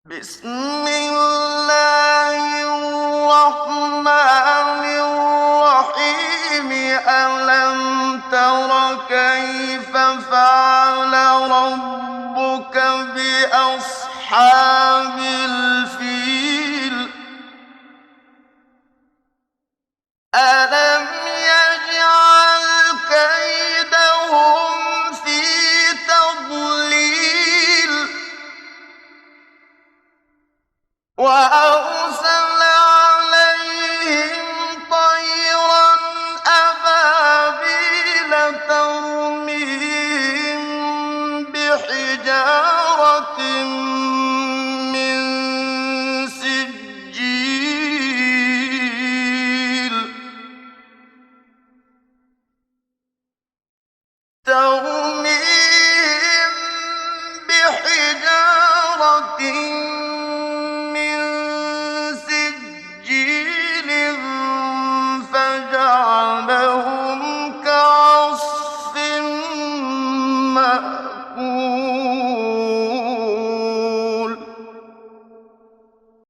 بسم الله الرحمن الرحيم. ألم تر كيف فعل ربك بأصحاب الفيل؟ ألم يجعل كيدهم في تضليل